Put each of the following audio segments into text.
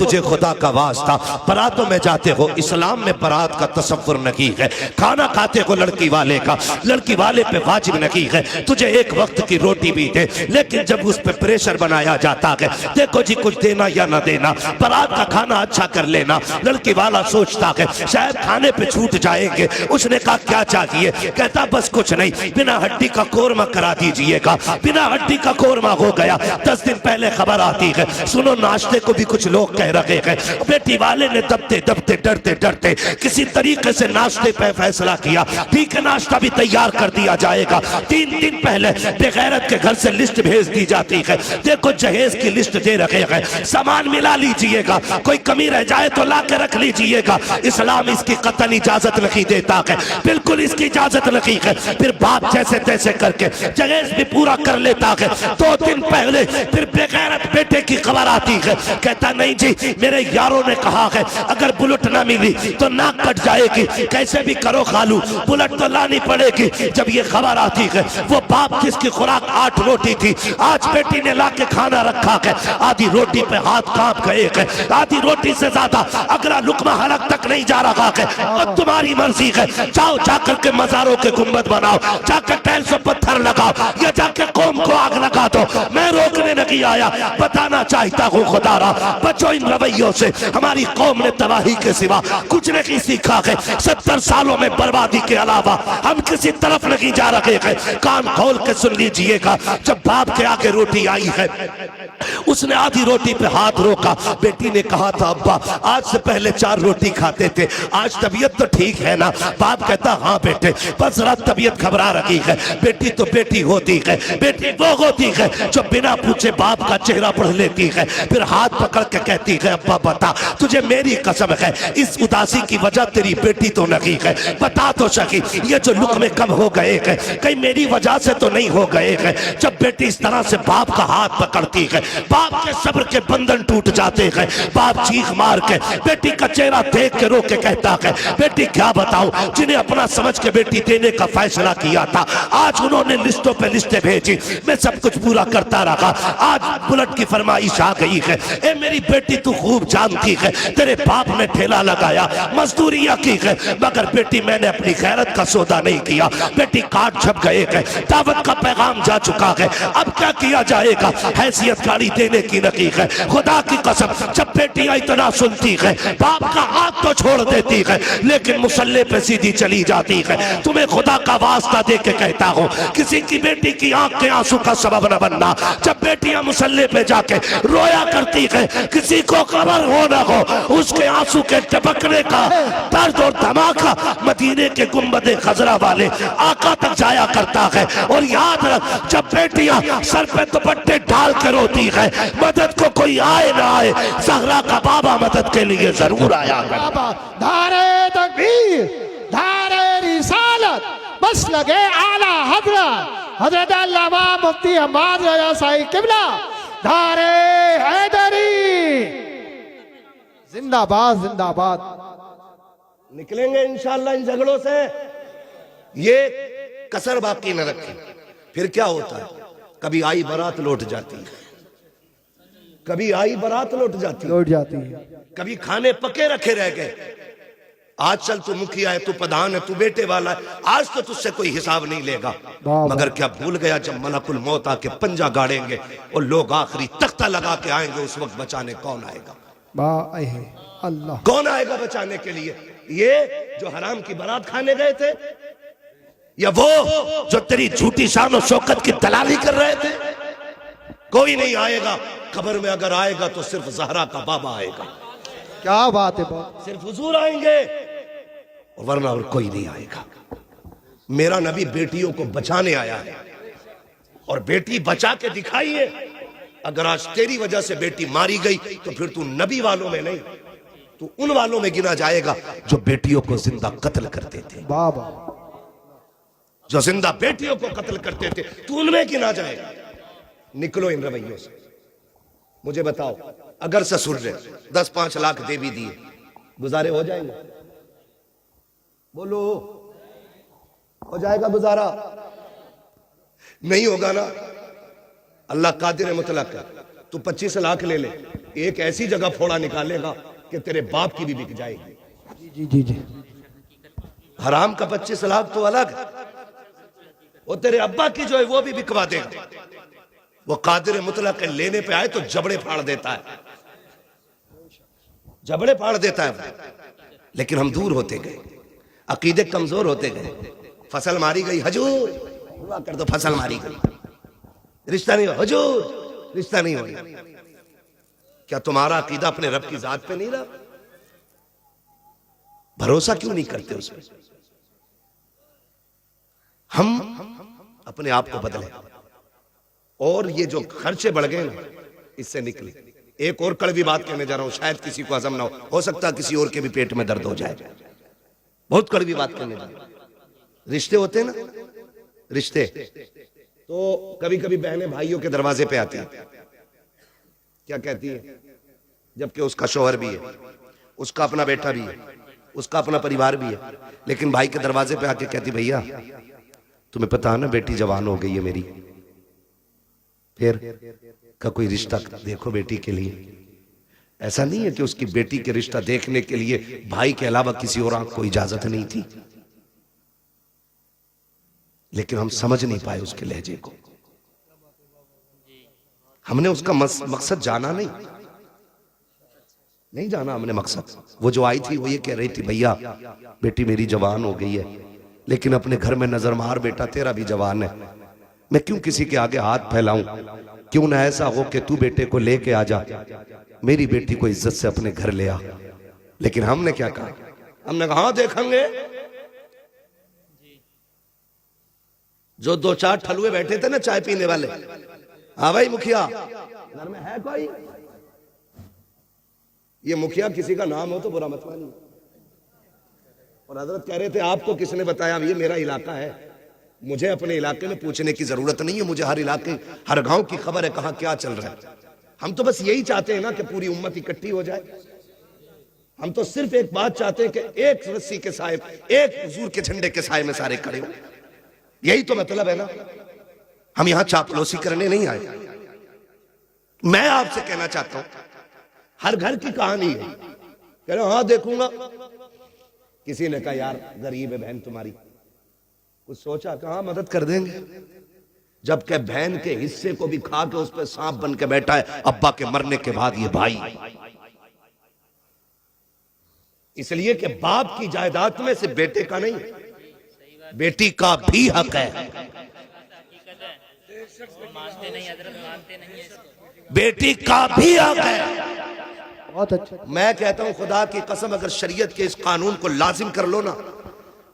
तुझे खुदा का वास्ता, बारातों में जाते हो, इस्लाम में बारात का तसव्वुर नहीं है। खाना खाते हो लड़की वाले का, लड़की वाले पे वाजिब नहीं है। तुझे एक वक्त की रोटी भी दे, लेकिन जब उस पे प्रेशर बनाया जाता है, देखो जी कुछ देना या ना देना, बारात का खाना अच्छा कर लेना, लड़की वाला सोचता है शायद खाने पे छूट जाएंगे। उसने कहा क्या चाहिए? कहता बस कुछ नहीं, बिना हड्डी का कोरमा करा दीजिएगा। बिना हड्डी का कोरमा हो गया। 10 दिन पहले खबर आती है, सुनो नाश्ते को भी कुछ लोग कह रहे हैं। बेटी वाले ने दबते दबते डरते डरते किसी तरीके से नाश्ते पे फैसला किया, ठीक है नाश्ता भी तैयार कर दिया जाएगा। 3 दिन पहले बेगैरत के घर से लिस्ट भेज दी जाती है, देखो जहेज की लिस्ट दे रखे हैं, सामान मिला लीजिएगा, कोई कमी रह जाए तो ला के रख लीजिएगा। इस्लाम इसकी कतई इजाजत नहीं देता है, बिल्कुल इसकी इजाजत नहीं है। फिर बाप जैसे तैसे करके जहेज भी पूरा कर लेता है। 2 दिन पहले फिर बेगैरत बेटे की खबर आती है, कहता नहीं जी मेरे यारों ने कहा है अगर बुलेट ना मिली तो नाक कट जाएगी, कैसे भी करो खालू बुलेट तो लानी पड़ेगी। जब ये खबर आती है, वो बाप जिसकी खुराक 8 रोटी थी, आज बेटी ने ला के खाना रखा है, आधी रोटी पे हाथ कांप गए हैं, आधी रोटी से ज्यादा अगला लुकमा हलक तक नहीं जा रहा है। और तुम्हारी मर्जी है, जाओ जाकर के मजारों के गुंबद बनाओ, जाकर टाइल्स पर पत्थर लगाओ, या जाके कौम को आग लगा दो। मैं रोकने नहीं आया, बताना चाहता हूँ खुदारा, बचो इन रवैयों से। हमारी कौम ने तबाही के सिवा कुछ नहीं सीखा है। 70 सालों में बर्बादी के अलावा हम किसी तरफ नहीं जा रहे हैं। कान खोल के सुन लीजिएगा, जब बाप के आगे रोटी आई है, उसने आधी रोटी पे हाथ रोका। बेटी ने कहा था अब्बा आज से पहले 4 रोटी खाते थे, आज तबीयत तो ठीक है ना? बाप कहता हाँ बेटे, बस जरा तबीयत घबरा रही है। बेटी तो बेटी होती है, बेटी वो होती है जो बिना पूछे बाप का चेहरा पढ़ लेती है, फिर हाथ पकड़ के कहती है अब्बा बता, तुझे मेरी कसम है इस उदासी की वजह तेरी बेटी तो नहीं है, बता तो सकी ये जो लुक़मे कम हो गए हैं कहीं मेरी वजह से तो नहीं हो गए हैं। जब बेटी इस तरह से बाप का हाथ पकड़ती है, बाप के सब्र के बंधन टूट जाते हैं। बाप चीख मार के बेटी का चेहरा देख के रो के कहता है बेटी क्या बताऊं, जिन्हें अपना समझ के बेटी देने का फैसला किया था, आज उन्होंने लिस्टों पे लिस्टें भेजी, मैं सब कुछ पूरा करता रहा, आज बुलेट की फरमाइश आ गई है। ए मेरी बेटी तू खूब जानती है, तेरे बाप ने ठेला लगाया, मजदूरियां की है, मगर बेटी मैंने अपनी गैरत का सौदा नहीं किया। बेटी काट छप गए हैं, दावत का पैगाम जा चुका है, अब क्या किया जाएगा? हैसियत गाड़ी देने की नहीं है। खुदा की कसम जब बेटियां इतना सुनती है, बाप का हाथ तो छोड़ देती है, लेकिन मुसल्ले पे सीधी चली जाती है। तुम्हें खुदा का वास्ता दे के कहता हूँ, किसी की बेटी की आंख के आंसू का सबब न बनना। जब बेटियां मुसल्ले पे जाके रोया करती है, किसी को खबर हो न हो, उसके आंसू के टपकने का दर्द और धमाका मदीने के गुंबदे खजरा वाले आका तक जाया करता है। और याद रख, जब बेटियां सर पे दुपट्टे डाल कर रोती है, मदद को कोई आए ना आए, ज़हरा का बाबा मदद के लिए जरूर आया। धारे तकबीर, धारे रिसालत, बस लगे आला हजरत अल्लामा मुफ्ती हम्माद रजा साहिब किबला, धारे हैदरी जिंदाबाद जिंदाबाद। निकलेंगे इंशाअल्लाह इन झगड़ों से, ये कसर बाकी न रखें। फिर क्या होता है, कभी आई बारात लौट जाती है, कभी आई बारात लौट जाती है, कभी खाने पके रखे रह गए। आज चल तू मुखिया है, तू प्रधान है, तू बेटे वाला है, आज तो तुझसे कोई हिसाब नहीं लेगा। मगर क्या भूल गया जब मलकुल मौत आके पंजा गाड़ेंगे और लोग आखिरी तख्ता लगा के आएंगे, उस वक्त बचाने कौन आएगा? अल्लाह कौन आएगा बचाने के लिए? ये जो हराम की बारात खाने गए थे, या वो जो तेरी झूठी शान और शौकत की दलाली कर रहे थे? कोई नहीं आएगा। कब्र में अगर आएगा तो सिर्फ ज़हरा का बाबा आएगा। क्या बात है बात, सिर्फ हुजूर आएंगे, वरना और कोई नहीं आएगा। मेरा नबी बेटियों को बचाने आया है, और बेटी बचा के दिखाइए। अगर आज तेरी वजह से बेटी मारी गई तो फिर तू नबी वालों में नहीं, तू उन वालों में गिना जाएगा जो बेटियों को जिंदा कत्ल करते थे। बाबा जो जिंदा बेटियों को कत्ल करते थे, तू उनमें गिना जाएगा। निकलो इन रवैयों से। मुझे बताओ, अगर ससुर ने 10-5 लाख दे भी दिए, गुजारे हो जाएंगे? बोलो, हो जाएगा गुजारा? नहीं होगा ना। अल्लाह कादिर मुतलक है, तू 25 लाख ले ले, एक ऐसी जगह फोड़ा निकालेगा कि तेरे बाप की भी बिक जाएगी। जी जी जी जी। हराम का 25 लाख तो अलग है, वो तेरे अब्बा की जो है वो भी बिकवा देगा। वो कादिर मुतलक लेने पे आए तो जबड़े फाड़ देता है, जबड़े फाड़ देता है। लेकिन हम दूर होते गए, अकीदे कमजोर होते गए। फसल मारी गई, हजूर दुआ कर दो, फसल मारी गई, रिश्ता नहीं हो, हजूर रिश्ता नहीं हो। क्या तुम्हारा अकीदा अपने रब की जात पे नहीं रहा? भरोसा क्यों नहीं करते उसमें? हम अपने आप को बदले और ये जो खर्चे बढ़ गए ना, इससे निकले। एक और कड़वी बात कहने जा रहा हूं, शायद किसी को हजम ना हो सकता है किसी और के भी पेट में दर्द हो जाए। बहुत कड़वी बात कहने जा रहा हूं। रिश्ते होते हैं ना, रिश्ते तो कभी कभी बहनें भाइयों के दरवाजे पे आती है, क्या कहती है? जबकि उसका शौहर भी है, उसका अपना बेटा भी है, उसका अपना परिवार भी है, लेकिन भाई के दरवाजे पे आके कहती, भैया तुम्हें पता है ना बेटी जवान हो गई है मेरी, फिर का कोई रिश्ता देखो बेटी के लिए। ऐसा नहीं है कि उसकी बेटी के रिश्ता देखने के लिए भाई के अलावा किसी और को इजाजत नहीं थी, लेकिन हम समझ नहीं पाए उसके लहजे को। हमने उसका मकसद जाना नहीं जाना हमने मकसद। वो जो आई थी वो ये कह रही थी, भैया बेटी मेरी जवान हो गई है, लेकिन अपने घर में नजर मार बेटा तेरा भी जवान है, मैं क्यों किसी के आगे हाथ फैलाऊं? क्यों ना ऐसा हो कि तू बेटे को लेके आ जा, मेरी बेटी को इज्जत से अपने घर ले आ। लेकिन हमने क्या कहा? हमने कहा हाँ देखेंगे। जो दो चार ठलुए बैठे थे ना चाय पीने वाले, हाँ भाई मुखिया घर में है कोई? ये मुखिया किसी का नाम हो तो बुरा मत मानिए। और हजरत कह रहे थे आपको किसने बताया? ये मेरा इलाका है, मुझे अपने इलाके में पूछने की जरूरत नहीं है, मुझे हर इलाके हर गांव की खबर है कहां क्या चल रहा है। हम तो बस यही चाहते हैं ना कि पूरी उम्मत इकट्ठी हो जाए। हम तो सिर्फ एक बात चाहते हैं कि एक रस्सी के साए, एक हुजूर के झंडे के साए में सारे खड़े हो। यही तो मतलब है ना। हम यहां चापलूसी करने नहीं आए। मैं आपसे कहना चाहता हूं, हर घर की कहानी है। कह रहे हाँ देखूंगा। किसी ने कहा यार गरीब है बहन तुम्हारी, कुछ सोचा? कहा मदद कर देंगे। जबकि बहन के हिस्से को भी खा के उस पर सांप बन के बैठा है अब्बा के मरने के बाद ये भाई। इसलिए कि बाप की जायदाद में सिर्फ बेटे का नहीं, बेटी का भी हक है। बेटी का भी हक है। बहुत अच्छा। मैं कहता हूं खुदा की कसम, अगर शरीयत के इस कानून को लाजिम कर लो ना,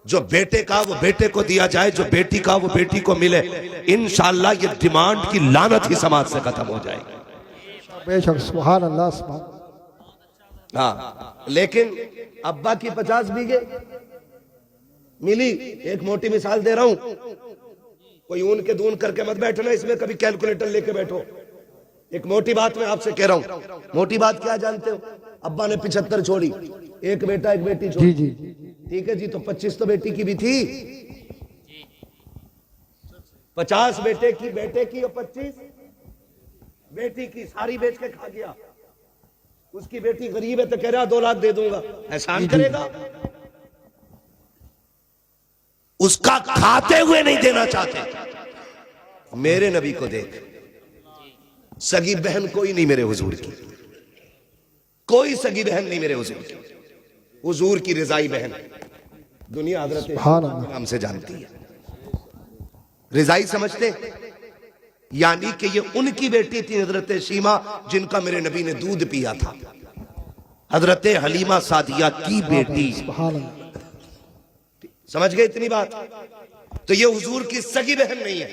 जो बेटे का वो बेटे को दिया जाए, जो बेटी का वो बेटी को मिले, इंशाअल्लाह ये डिमांड की लानत ही समाज से खत्म हो जाएगी। बेशक, सुभान अल्लाह सुभान। हाँ, लेकिन अब्बा की 50 बीघे मिली। एक मोटी मिसाल दे रहा हूं, कोई ऊन के दून करके मत बैठना इसमें, कभी कैलकुलेटर लेके बैठो। एक मोटी बात मैं आपसे कह रहा हूं। मोटी बात क्या जानते हो? अब्बा ने 75 छोड़ी, एक बेटा एक बेटी छोड़ी। जी जी। ठीक है जी, तो 25 तो बेटी की भी थी। 50 बेटे की और 25 बेटी की, सारी बेच के खा गया। उसकी बेटी गरीब है तो कह रहा 2 लाख दे दूंगा, एहसान करेगा? उसका खाते हुए नहीं देना चाहते। मेरे नबी को देख, सगी बहन कोई नहीं मेरे हुजूर की, कोई सगी बहन नहीं मेरे हुजूर की। हुजूर की रिजाई बहन दुनिया हजरत नाम से जानती है। रिजाई समझते? यानी कि ये उनकी बेटी थी हजरत शीमा, जिनका मेरे नबी ने दूध पिया था। हजरत हलीमा सादिया की बेटी। समझ गए इतनी बात? तो ये हुजूर की सगी बहन नहीं है,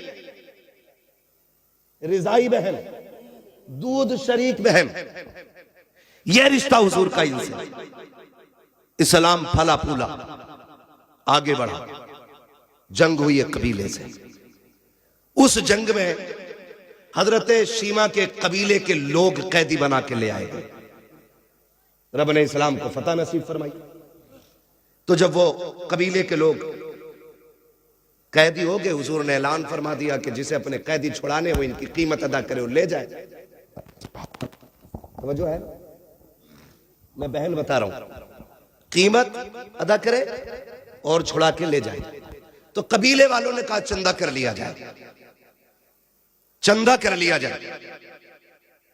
रिजाई बहन, दूध शरीक बहन। यह रिश्ता हुजूर का इनसे। इस्लाम फला फूला आगे बढ़ा, जंग हुई एक कबीले से। उस जंग में हजरत शीमा के कबीले के लोग कैदी बना के ले आए गए। रब ने इस्लाम को फतह नसीब फरमाई। तो जब वो कबीले के लोग कैदी हो गए, हुजूर ने ऐलान फरमा दिया कि जिसे अपने कैदी छुड़ाने वो इनकी कीमत अदा करे और ले जाए। समझो है, मैं बहन बता रहा हूं, कीमत अदा करे और छुड़ा के ले जाए। तो कबीले वालों ने कहा चंदा कर लिया जाए, चंदा कर लिया जाए।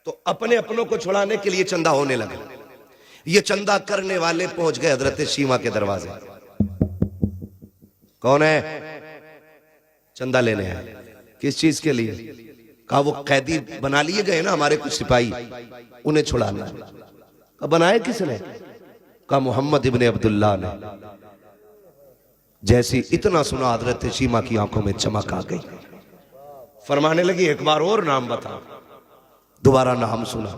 तो अपने अपनों को छुड़ाने के लिए चंदा होने लगा। ये चंदा करने वाले पहुंच गए हजरत शीमा के दरवाजे। कौन है? चंदा लेने आए। किस चीज के लिए? कहा वो कैदी बना लिए गए ना हमारे कुछ सिपाही, उन्हें छुड़ाना। कहा बनाए किसने? कहा मोहम्मद इब्ने अब्दुल्ला ने। जैसी इतना सुना हजरत शीमा की आंखों में चमक आ गई। फरमाने लगी एक बार और नाम बता। दोबारा नाम सुना।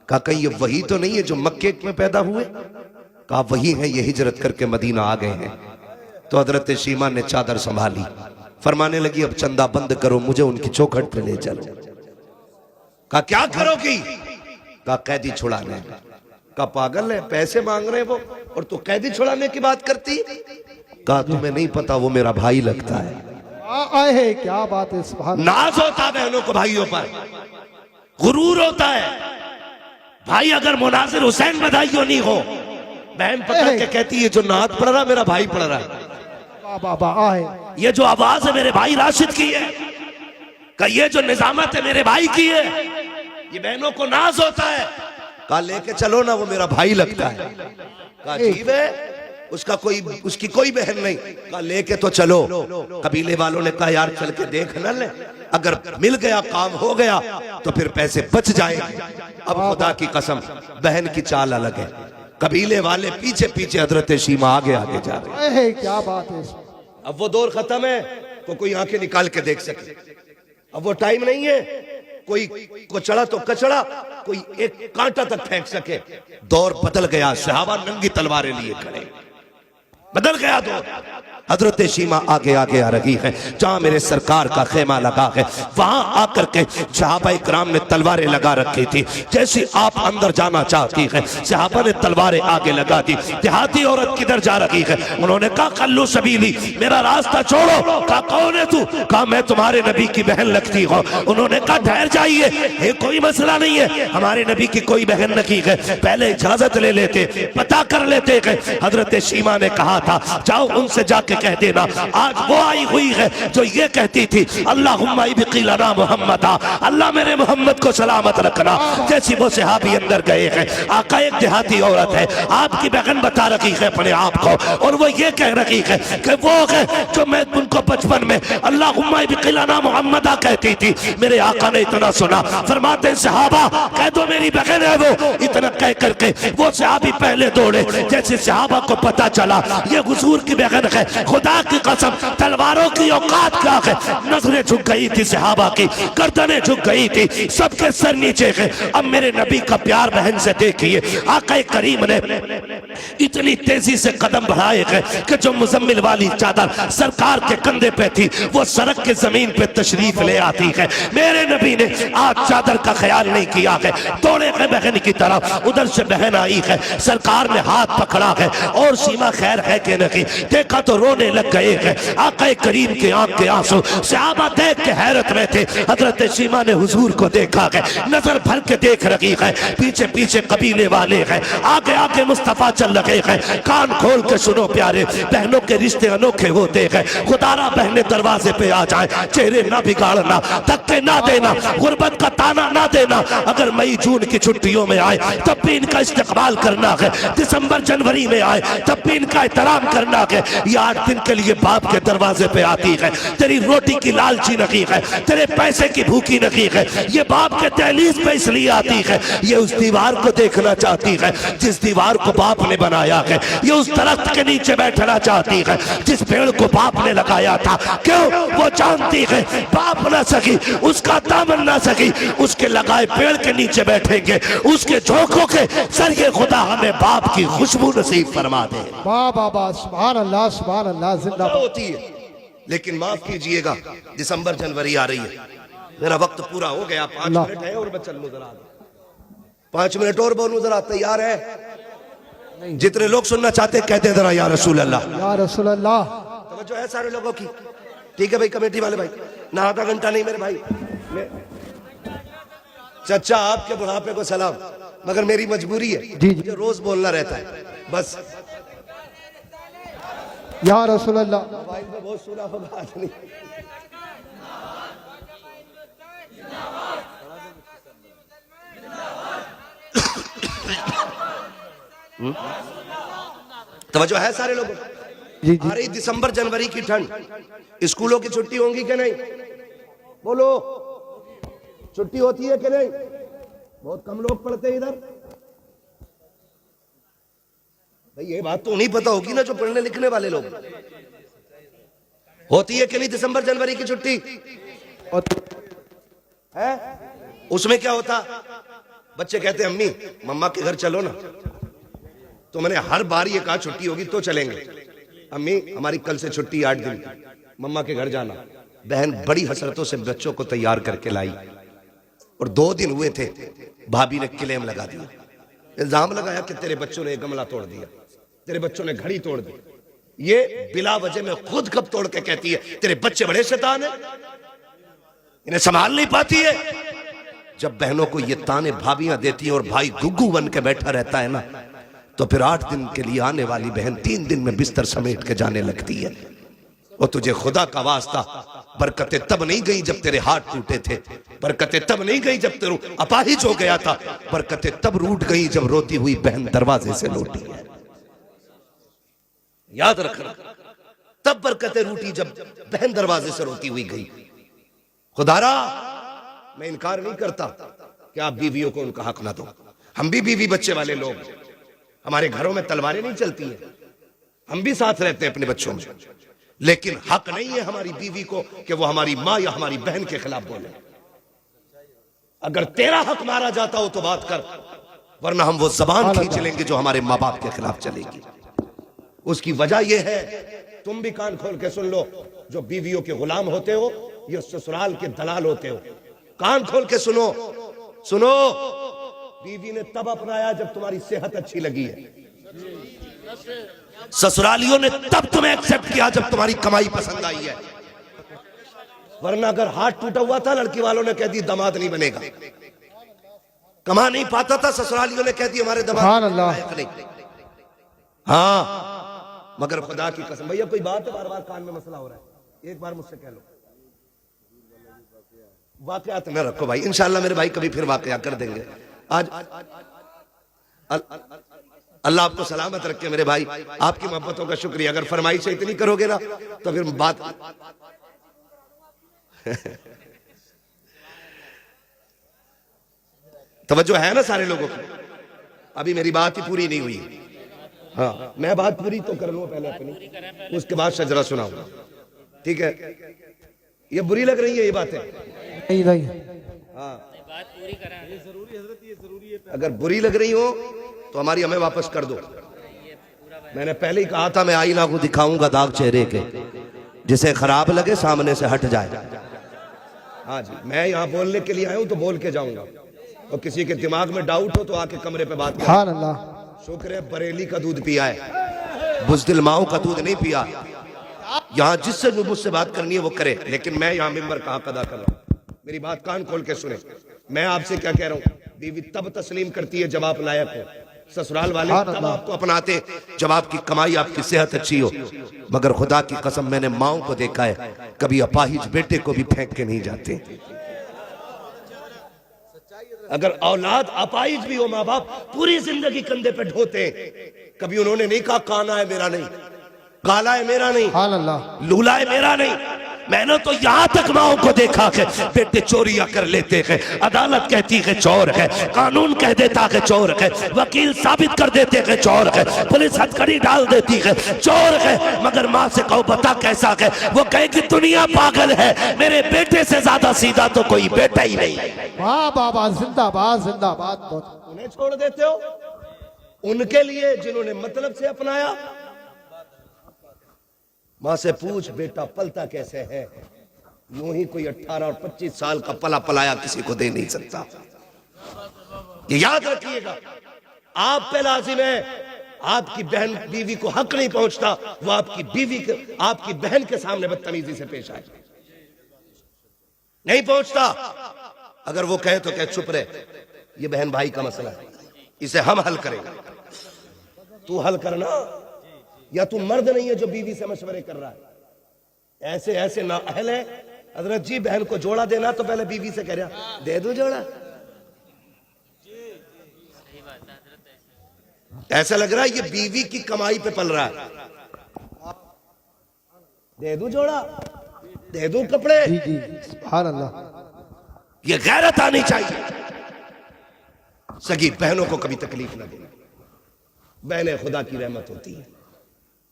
कहा कहीं ये वही तो नहीं है जो मक्के में पैदा हुए? कहा वही है, ये हिजरत करके मदीना आ गए हैं। तो हजरत शीमा ने चादर संभाली, फरमाने लगी अब चंदा बंद करो, मुझे उनकी चौखट पे ले चलो। कहा क्या करोगी? कहा कैदी छुड़ाने। कहा पागल है, पैसे मांग रहे वो और तू कैदी छुड़ाने की बात करती? कहा तुम्हें नहीं पता वो मेरा भाई लगता है। आए क्या बात है, सुभान। नाज होता है बहनों को भाइयों पर, गुरूर होता है। भाई अगर मुनाजिर हुसैन बधाइयों नहीं हो, बहन पकड़ के कहती है जो नात पढ़ रहा मेरा भाई पढ़ रहा है। बाबा आए, ये जो आवाज है मेरे भाई राशिद की है, का ये जो निजामत है मेरे भाई की है। ये बहनों को नाज होता है। कहा लेके चलो ना, वो मेरा भाई लगता है। कहा अजीब है, उसकी कोई बहन नहीं। कहा लेके तो चलो। कबीले वालों ने कहा यार चल के देख न ले, अगर मिल गया काम हो गया तो फिर पैसे बच जाएंगे। अब खुदा की कसम बहन की चाल अलग है। कबीले वाले पीछे पीछे हजरत शीमा आगे आगे जा रहे हैं। क्या बात है। अब वो दौर खत्म है तो कोई आंखें निकाल के देख सके। अब वो टाइम नहीं है कोई को चढ़ा तो कचड़ा, कोई एक कांटा तक फेंक सके। दौर बदल गया, सहाबा नंगी तलवारें लिए खड़े, बदल गया दौर। हजरत शीमा आगे आगे आ रही है। जहां मेरे सरकार का खेमा लगा है वहां आकर के सहाबा इकराम ने तलवारें लगा रखी थी। जैसी आप अंदर जाना चाहती है सहाबा ने तलवारें आगे लगा दी। देहाती औरत किधर जा रही है? उन्होंने कहा कल्लू सबीली, मेरा रास्ता छोड़ो। कहा कौन है तू? कहा मैं तुम्हारे नबी की बहन लगती हूँ। उन्होंने कहा ठहर जाइए, ये कोई मसला नहीं है, हमारे नबी की कोई बहन नहीं है, पहले इजाजत ले लेते, पता कर लेते। हजरत शीमा ने कहा था जाओ उनसे जाके कह देना आज वो आई हुई है जो ये कहती थी अल्लाहुम्मा इब्क़िलना मुहम्मदा, अल्लाह मेरे मोहम्मद को सलामत रखना। जैसी वो सहाबी अंदर गए हैं, आका एक देहाती औरत है, आपकी बहन बता रही है अपने आप को, और वो ये कह रही है कि वो है जो मैं उनको बचपन में अल्लाहुम्मा इब्क़िलना मुहम्मदा कहती थी। मेरे आका ने इतना सुना, फरमाते सहाबा कह दो मेरी बहन है वो। इतना कह करके वो सहाबी पहले दौड़े। जैसे सहाबा को पता चला ये हुजूर की बहन है, खुदा की कसम तलवारों की औकात क्या है। नजरें झुक गई थी सहाबा की, गर्दनें झुक गई थी, सबके सर नीचे है। अब मेरे नबी का प्यार बहन से देखिए, आका करीम ने इतनी तेजी से कदम बढ़ाए हैं कि जो मुजम्मिल वाली चादर सरकार के कंधे पे थी वो सड़क के जमीन पे तशरीफ ले आती है। मेरे नबी ने आज चादर का ख्याल नहीं किया है, दौड़े गए बहन की तरफ। उधर से बहन आई है, सरकार ने हाथ पकड़ा है और शीमा खैर है कि नहीं, देखा तो रोने लग गए हैं। आका करीम के आंख के आंसू, सहाबा देख के हैरत में थे। हजरत शीमा ने हुजूर को देखा है, नजर भर के देख रही है, पीछे पीछे कबीले वाले हैं, आगे आगे मुस्तफा चल रहे हैं। कान खोल के सुनो प्यारे, बहनों के रिश्ते अनोखे होते हैं। खुदारा बहने दरवाजे पे आ जाए, चेहरे ना बिगाड़ना, धक्के ना देना, गुर्बत का ताना ना देना। अगर मई जून की छुट्टियों में आए तब भी इनका इस्तेमाल करना है, दिसंबर जनवरी में आए तब भी इनका एहतराम करना है। ये 8 दिन के लिए बाप के दरवाजे पे आती है, तेरी रोटी की लालची नहीं है, तेरे पैसे की भूखी नहीं है, ये बाप के दहलीज पे इसलिए आती है, ये उस दीवार को देखना चाहती है जिस दीवार को बाप ने बनाया है, ये उस दरख्त के नीचे बैठना चाहती है जिस पेड़ को बाप ने लगाया था। क्यों? वो जानती है बाप ना सकी, उसका दामन ना सकी, उसके लगाए पेड़ के नीचे बैठेंगे, उसके झोंकों के सरिये खुदा हमें बाप की खुशबू नसीब फरमा दे। वाह बाबा, सुभान अल्लाह, सुभान अल्लाह। जिंदाबाद होती है, लेकिन माफ कीजिएगा दिसंबर जनवरी आ रही है, मेरा वक्त पूरा हो गया। 5 मिनट है और मैं चलूं जरा, 5 मिनट और बोलूं जरा, तैयार है? जितने लोग सुनना चाहते कहते हैं जरा या रसूल अल्लाह, या रसूल अल्लाह। तवज्जो है सारे लोगों की? ठीक है भाई, कमेटी वाले भाई, ना आधा घंटा नहीं मेरे भाई, चचा आपके बुढ़ापे को सलाम, मगर मेरी मजबूरी है, जी। मुझे रोज बोलना रहता है बस। या रसूल अल्लाह। मोबाइल पे बहुत सुना होगा आदमी। तवज्जो है सारे लोगों को? जी जी। आ रही दिसंबर जनवरी की ठंड, स्कूलों की छुट्टी होंगी कि नहीं? बोलो, छुट्टी होती है कि नहीं? बहुत कम लोग पढ़ते हैं इधर। भाई ये बात तो नहीं पता होगी ना जो पढ़ने लिखने वाले लोग। होती है कि नहीं दिसंबर जनवरी की छुट्टी? है? उसमें क्या होता? बच्चे कहते हैं अम्मी मम्मा के घर चलो ना, तो मैंने हर बार ये कहा छुट्टी होगी तो चलेंगे। अम्मी हमारी कल से छुट्टी 8 दिन की, मम्मा के घर जाना। बहन बड़ी हसरतों से बच्चों को तैयार करके लाई और 2 दिन हुए थे, भाभी ने क्लेम लगा दिया, इल्जाम लगाया कि तेरे बच्चों ने गमला तोड़ दिया, तेरे बच्चों ने घड़ी तोड़ दी। ये बिला वजह में खुद कब तोड़ के कहती है तेरे बच्चे बड़े शैतान है, इन्हें संभाल नहीं पाती है। जब बहनों को ये ताने भाभियां देती हैं और भाई गुग्गू बन के बैठा रहता है ना, तो फिर 8 दिन के लिए आने वाली बहन 3 दिन में बिस्तर समेट के जाने लगती है। और तुझे खुदा का वास्ता, बरकतें तब नहीं गई जब तेरे हाथ टूटे थे, बरकतें तब नहीं गई जब तेरू अपाहिज हो गया था, बरकतें तब रूठ गई जब रोती हुई बहन दरवाजे से लौटी है। याद रखना, तब बरकतें रूठी जब बहन दरवाजे से रोती हुई गई। खुदारा मैं इनकार नहीं करता कि आप बीवियों को उनका हक ना दो, हम भी बीवी बच्चे वाले लोग, हमारे घरों में तलवारें नहीं चलती हैं, हम भी साथ रहते हैं अपने बच्चों में, लेकिन हक नहीं है हमारी बीवी को कि वो हमारी माँ या हमारी बहन के खिलाफ बोले। अगर तेरा हक मारा जाता हो तो बात कर, वरना हम वो जबान खींच लेंगे जो हमारे माँ बाप के खिलाफ चलेगी। उसकी वजह यह है, तुम भी कान खोल के सुन लो, जो बीवियों के गुलाम होते हो, ये ससुराल के दलाल होते हो। कान खोल के सुनो, सुनो, बीवी ने तब अपनाया जब तुम्हारी सेहत अच्छी लगी है, ससुरालियों ने तब तुम्हें एक्सेप्ट किया जब तुम्हारी कमाई पसंद आई है। वरना अगर हाथ टूटा हुआ था, लड़की वालों ने कह दी दामाद नहीं बनेगा, कमा नहीं पाता था, ससुरालियों ने कह दी हमारे दामाद नहीं। हाँ, मगर खुदा की कसम, भैया कोई बात है, बार बार कान में मसला हो रहा है, एक बार मुझसे कह लो। वाकयात में रखो भाई, इंशाल्लाह मेरे भाई कभी फिर वाकया कर देंगे। आज अल्लाह आपको सलामत रखे मेरे भाई, आपकी मोहब्बतों का शुक्रिया। अगर फरमाइश से इतनी करोगे ना तो फिर बात तवज्जो है ना सारे लोगों की। अभी मेरी बात ही पूरी नहीं हुई। हाँ, मैं बात पूरी तो कर लूँ पहले अपनी, उसके बाद शजरा सुनाऊंगा, ठीक है? ये बुरी लग रही है ये बातें? नहीं नहीं। हाँ, अगर बुरी लग रही हो तो हमारी हमें वापस कर दो। मैंने पहले ही कहा था मैं आईना को दिखाऊंगा दाग चेहरे के, जिसे खराब लगे सामने से हट जाए। हाँ जी, मैं यहाँ बोलने के लिए आया हूँ तो बोल के जाऊंगा, और किसी के दिमाग में डाउट हो तो आके कमरे पे बात हाँ अल्लाह। शुक्र है बरेली का दूध पिया है, बुज़दिल माओ का दूध नहीं पिया। यहाँ जिससे जो मुझसे बात करनी है वो करे, लेकिन मैं यहाँ मिंबर का हक अदा कर रहा हूँ। मेरी बात कान खोल के सुने, मैं आपसे क्या कह रहा हूँ, बीवी तब तस्लीम करती है जब आप लायक हो, ससुराल वाले तब आपको अपनाते जब आपकी कमाई, आपकी सेहत अच्छी हो। मगर खुदा की कसम मैंने माओं को देखा है, कभी अपाहिज बेटे को भी फेंक के नहीं जाते। अगर औलाद अपाहिज भी हो, माँ बाप पूरी जिंदगी कंधे पे ढोते, कभी उन्होंने नहीं कहा काना है मेरा नहीं, काला है मेरा नहीं, लूला है मेरा नहीं। मैंने तो यहाँ तक माओं को देखा है बेटे चोरियां कर लेते हैं, अदालत कहती है चोर है, कानून कह देता है चोर है, वकील साबित कर देते हैं चोर है, पुलिस हथकड़ी डाल देती है चोर है, मगर माँ से कहो बता कैसा है, वो कहे कि दुनिया पागल है, मेरे बेटे से ज्यादा सीधा तो कोई बेटा ही नहीं। वाह बाबा, जिंदाबाद जिंदाबाद। उन्हें छोड़ देते हो उनके लिए जिन्होंने मतलब से अपनाया। माँ से पूछ बेटा पलता कैसे है, यूं ही कोई 18 और 25 साल का पला पलाया किसी को दे नहीं सकता। ये याद रखिएगा, आप पे लाजिम है, आपकी बहन बीवी को हक नहीं पहुंचता वो आपकी बीवी के, आपकी बहन के सामने बदतमीजी से पेश आए, नहीं पहुंचता। अगर वो कहे तो कहे चुप रहे, ये बहन भाई का मसला है, इसे हम हल करेंगे, तू हल करना, या तू मर्द नहीं है जो बीवी से मशवरे कर रहा है। ऐसे ऐसे ना अहल है। हजरत जी बहन को जोड़ा देना तो पहले बीवी से कह रहा दे दो जोड़ा, ऐसा लग रहा है ये बीवी की कमाई पे पल रहा है। दे दो जोड़ा, दे दो कपड़े, जी जी सुभान अल्लाह। ये गैरत आनी चाहिए। सगी बहनों को कभी तकलीफ ना देना, बहनें खुदा की रहमत होती है।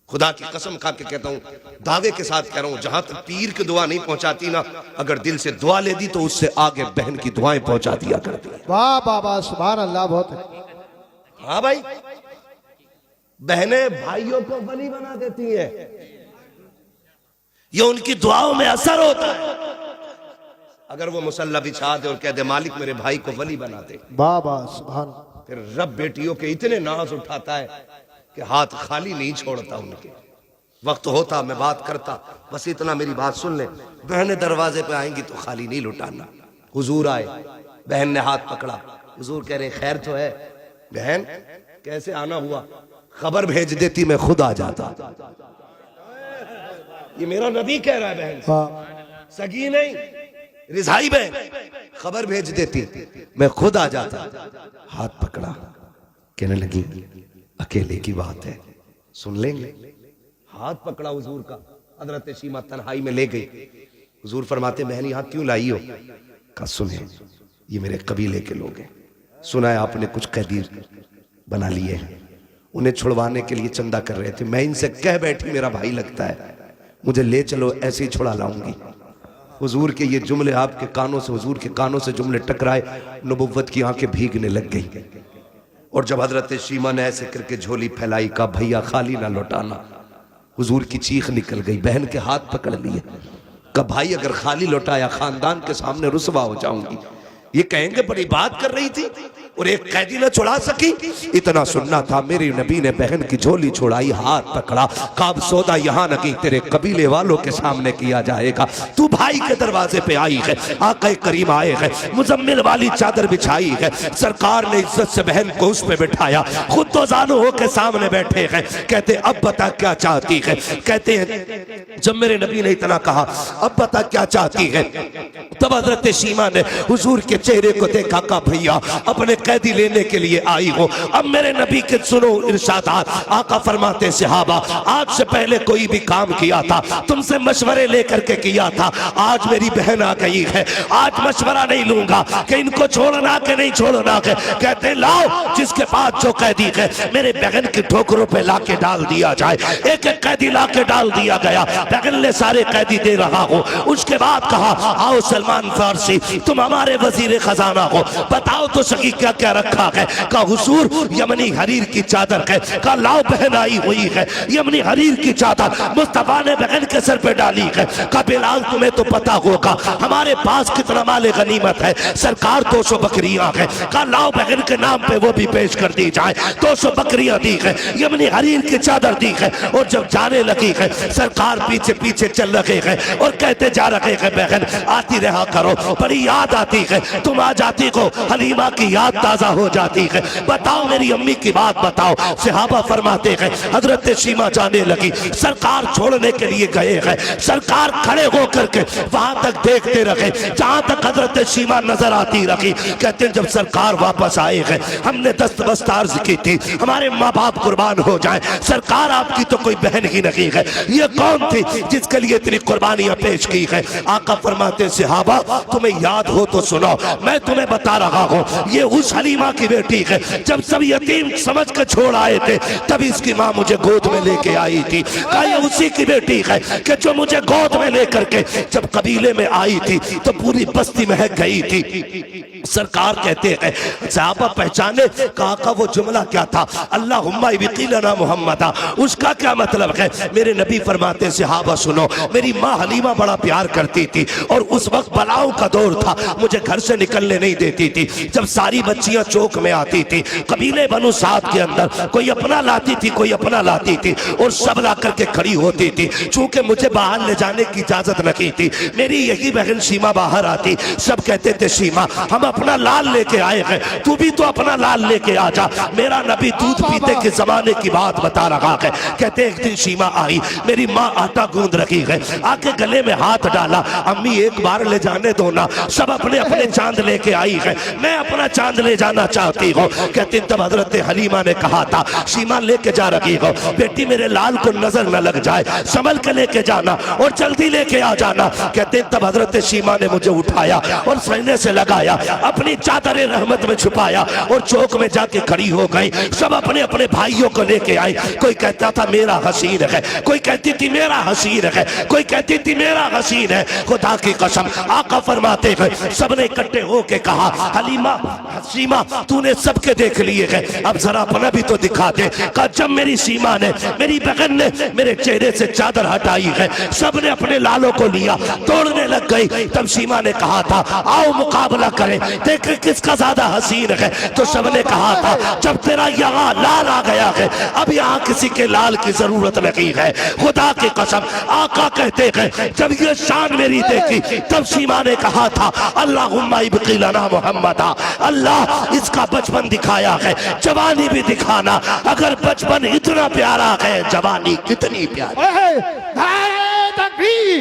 खुदा की कसम खा के कहता हूं, दावे के साथ कह रहा हूं, जहां तक पीर की दुआ नहीं पहुंचाती ना, अगर दिल से दुआ ले दी तो उससे आगे बहन की दुआएं पहुंचा दिया करती है। वाह वाह वाह सुभान अल्लाह। बहुत हाँ भाई, बहनें भाइयों को वली बना देती है, ये उनकी दुआओं में असर होता है। अगर वो मुसल्ला बिछा दे और कह दे मालिक मेरे भाई को वली बना दे, वाह वाह सुभान। फिर रब बेटियों के इतने नाज उठाता है कि हाथ खाली नहीं छोड़ता उनके। वक्त होता मैं बात करता, बस इतना मेरी बात सुन ले, बहनें दरवाजे पे आएंगी तो खाली नहीं लुटाना। हुजूर आए, बहन ने हाथ पकड़ा, हुजूर कह रहे खैर तो है। बहन कैसे आना हुआ, खबर भेज देती मैं खुद आ जाता। ये मेरा नबी कह रहा है, बहन वाह सगी नहीं रिजाई बहन, खबर भेज देती मैं खुद आ जाता। हाथ पकड़ा, कहने लगी अकेले की बात है, सुन लेंगे। हाथ पकड़ा हुजूर का, हजरत शीमा तन्हाई में ले गई। हुजूर फरमाते बहन यहाँ क्यों लाई हो? कहा सुने ये मेरे कबीले के लोग हैं, सुना है आपने कुछ कैदी बना लिए हैं, उन्हें छुड़वाने के लिए चंदा कर रहे थे, मैं इनसे कह बैठी मेरा भाई लगता है, मुझे ले चलो ऐसे ही छुड़ा लाऊंगी। हुजूर के ये जुमले आपके कानों से, हुजूर के कानों से जुमले टकराए, नबुव्वत की आंखें भीगने लग गई। और जब हजरत शीमा ने ऐसे करके झोली फैलाई, का भैया खाली ना लौटाना, हुजूर की चीख निकल गई। बहन के हाथ पकड़ लिए, का भाई अगर खाली लौटाया खानदान के सामने रुसवा हो जाऊंगी। ये कहेंगे बड़ी बात कर रही थी और एक कैदी न छुड़ा सकी। इतना सुनना था, मेरी नबी ने बहन की झोली छुड़ाई, हाथ पकड़ा, काब सौदा यहाँ नहीं तेरे कबीले वालों के सामने किया जाएगा। तू भाई के दरवाजे पे आई है, आका करीम आए हैं, मुजम्मिल वाली चादर बिछाई है, सरकार ने इज्जत से बहन को उस पे बिठाया, खुद तो जानो हो के सामने बैठे हैं। कहते अब बता क्या चाहती है? कहते हैं जब मेरे नबी ने इतना कहा अब बता क्या चाहती है, तब हजरत शीमा ने हुजूर के चेहरे को देखा, का भैया अपने कैदी लेने के लिए आई हो। अब मेरे नबी के सुनो इरशादात, आका फरमाते सहाबा आज से पहले कोई भी काम किया था तुमसे मशवरे लेकर के किया था, आज मेरी बहन आ गई है, आज मशवरा नहीं लूंगा कि इनको छोड़ना के नहीं छोड़ना के। कहते लाओ जिसके पास जो कैदी है मेरे बहन की ठोकरों पे ला के डाल दिया जाए। एक एक कैदी ला के डाल दिया गया, बहन ने सारे कैदी दे रहा हो। उसके बाद कहा आओ सलमान फारसी तुम हमारे वजीर खजाना हो, बताओ तो सही क्या क्या रखा है? का हुजूर यमनी हरीर की चादर है। का लाओ बहन आई हुई है, यमनी हरीर की चादर मुस्तफा ने बहन के सर पे डाली है। का बिलाल तुम्हें तो पता होगा हमारे पास कितना माले गनीमत है, सरकार 200 बकरियां है। का लाओ बहन के नाम पे वो भी पेश कर दी जाए, 200 बकरियां दी है, यमनी हरीर की चादर दी है। और जब जाने लगी है सरकार पीछे पीछे चल रहे हैं और कहते जा रहे हैं बहन आती रहा करो, बड़ी याद आती है, तुम आ जाती को हलीमा की याद ताजा हो जाती है। बताओ मेरी अम्मी की बात बताओ। सहाबा फरमाते हैं हजरत शीमा जाने लगी, सरकार छोड़ने के लिए गए हैं, सरकार खड़े होकर के वहां तक देखते रहे जहां तक हजरत शीमा नजर आती रही। कहते हैं जब सरकार वापस आए हैं हमने दस्त बस्त अर्ज की थी हमारे माँ बाप कुर्बान हो जाए, सरकार आपकी तो कोई बहन ही नहीं है, ये कौन थी जिसके लिए इतनी कुर्बानियां पेश की है? आका फरमाते सहाबा तुम्हें याद हो तो सुनो, मैं तुम्हें बता रहा हूँ ये उस हलीमा की बेटी है, जब सब यतीम समझ कर छोड़ आए थे तभी इसकी माँ मुझे गोद में लेके आई थी। कहा ये उसी की बेटी है कि जो मुझे गोद में लेकर के जब कबीले में आई थी तो पूरी बस्ती महक गई थी। सरकार कहते हैं सहाबा पहचाने, कहा वो जुमला क्या था? अल्लाहुम्मा बिक़िलना मुहम्मदा, उसका क्या मतलब है? मेरे नबी फरमाते सहाबा सुनो, मेरी माँ हलीमा बड़ा प्यार करती थी और उस वक्त बलाओं का दौर था, मुझे घर से निकलने नहीं देती थी। जब सारी बच्चियां चौक में आती थी कबीले बनु साद के अंदर, कोई अपना लाती थी कोई अपना लाती थी और सब ला करके खड़ी होती थी। चूंकि मुझे बाहर ले जाने की इजाजत नहीं थी थी। मेरी यही बहन सीमा बाहर आती, सब कहते थे सीमा हम अपना लाल लेके आए हैं, तू भी तो अपना लाल लेके आ जा। मेरा नबी दूध पीते के जमाने की बात बता रहा है। कहते एक दिन सीमा आई, मेरी माँ आटा गूंद रखी है, आके गले में हाथ डाला, अम्मी एक बार ले जाने दो ना, सब अपने अपने चांद लेके आई है, मैं अपना चांद ले जाना चाहती हूँ। कहती तब हजरत हलीमा ने कहा था सीमा लेके जा रही हो, बेटी मेरे लाल को नजर न लग जाए, संभल के लेके जाना और जल्दी लेके आ जाना। कहते तब हजरत सीमा ने मुझे उठाया और सीने से लगाया, अपनी चादर रहमत में छुपाया और चौक में जाके खड़ी हो गई। सब अपने अपने भाइयों को लेके आए, कोई कहता था मेरा हसीन है, कोई कहती थी मेरा हसीन है, कोई कहती थी मेरा हसीन है। खुदा की कसम आका फरमाते हैं सबने इकट्ठे होके कहा हलीमा सीमा तूने सबके देख लिए हैं, अब जरा अपना भी तो दिखा दे। कहा जब मेरी सीमा ने मेरी बहन ने मेरे चेहरे से चादर हटाई है, सबने अपने लालों को लिया, तोड़ने लग गई। तब सीमा ने कहा था आओ मुकाबला करें, देखें किसका ज्यादा हसीन है। तो सबने कहा था जब तेरा यहाँ लाल आ गया है, अब यहाँ किसी के लाल की जरूरत नहीं है। खुदा की कसम आका कहते हैं जब ये शान मेरी देखी, तब सीमा ने कहा था अल्लाहुम्मा इब्की लना मुहम्मदा, अल्लाह इसका बचपन दिखाया है, जवानी भी दिखाना। अगर बचपन इतना प्यारा है, जवानी कितनी प्यारी। नारे तकबीर,